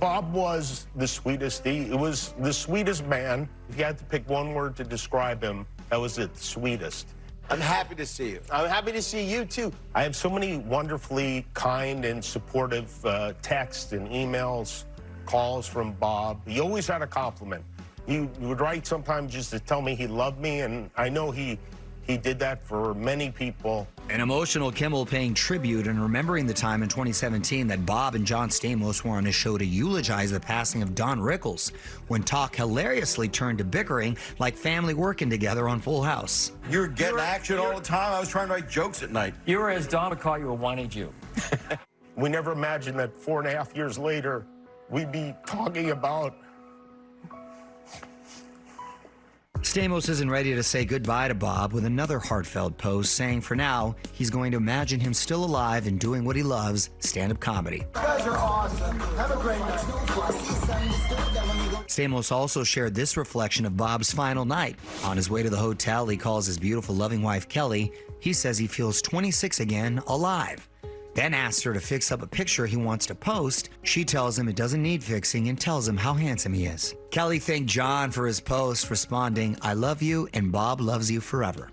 Bob was the sweetest. He was the sweetest man. If you had to pick one word to describe him, that was it, sweetest. I'm happy to see you. I'm happy to see you, too. I have so many wonderfully kind and supportive texts and emails, calls from Bob. He always had a compliment. He would write sometimes just to tell me he loved me, and I know he did that for many people. An emotional Kimmel paying tribute and remembering the time in 2017 that Bob and John Stamos were on his show to eulogize the passing of Don Rickles, when talk hilariously turned to bickering like family working together on Full House. You were getting action all the time. I was trying to write jokes at night. You were, as Don would call you, a whiny Jew. We never imagined that 4.5 years later, we'd be talking about. Stamos isn't ready to say goodbye to Bob with another heartfelt post saying for now, he's going to imagine him still alive and doing what he loves, stand-up comedy. You guys are awesome. Have a great night. Stamos also shared this reflection of Bob's final night. On his way to the hotel, he calls his beautiful, loving wife, Kelly. He says he feels 26 again, alive. Then asks her to fix up a picture he wants to post. She tells him it doesn't need fixing and tells him how handsome he is. Kelly thanked John for his post, responding, "I love you and Bob loves you forever."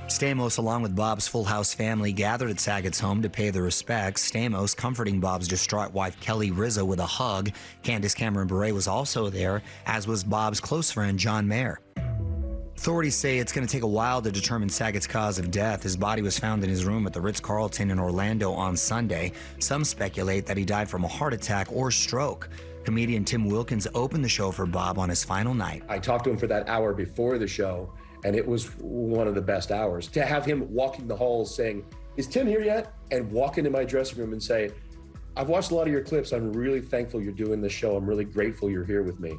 Stamos, along with Bob's Full House family, gathered at Saget's home to pay their respects. Stamos comforting Bob's distraught wife, Kelly Rizzo, with a hug. Candace Cameron Bure was also there, as was Bob's close friend, John Mayer. Authorities say it's going to take a while to determine Saget's cause of death. His body was found in his room at the Ritz-Carlton in Orlando on Sunday. Some speculate that he died from a heart attack or stroke. Comedian Tim Wilkins opened the show for Bob on his final night. I talked to him for that hour before the show, and it was one of the best hours. To have him walking the halls saying, "Is Tim here yet?" and walk into my dressing room and say, "I've watched a lot of your clips. I'm really thankful you're doing this show. I'm really grateful you're here with me."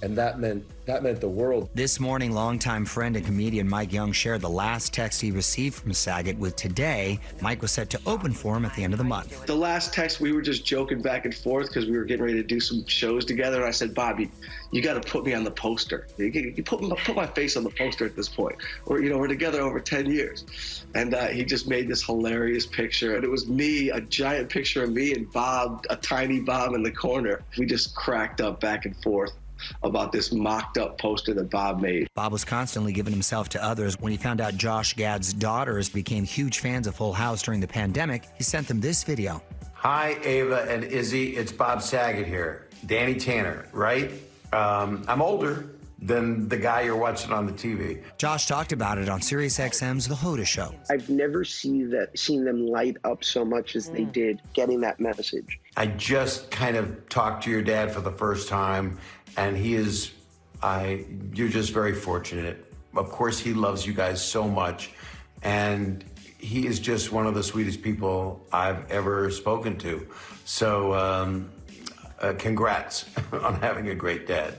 And that meant the world. This morning, longtime friend and comedian Mike Young shared the last text he received from Saget with today. Mike was set to open for him at the end of the month. The last text, we were just joking back and forth because we were getting ready to do some shows together. And I said, "Bobby, you got to put me on the poster. You put my face on the poster at this point. We're together over 10 years. And he just made this hilarious picture. And it was me, a giant picture of me and Bob, a tiny Bob in the corner. We just cracked up back and forth about this mocked-up poster that Bob made. Bob was constantly giving himself to others. When he found out Josh Gad's daughters became huge fans of Full House during the pandemic, he sent them this video. "Hi, Ava and Izzy. It's Bob Saget here. Danny Tanner, right? I'm older than the guy you're watching on the TV." Josh talked about it on SiriusXM's The Hoda Show. I've never seen them light up so much as they did getting that message. I just kind of talked to your dad for the first time, and you're just very fortunate. Of course, he loves you guys so much, and he is just one of the sweetest people I've ever spoken to. So, congrats on having a great dad.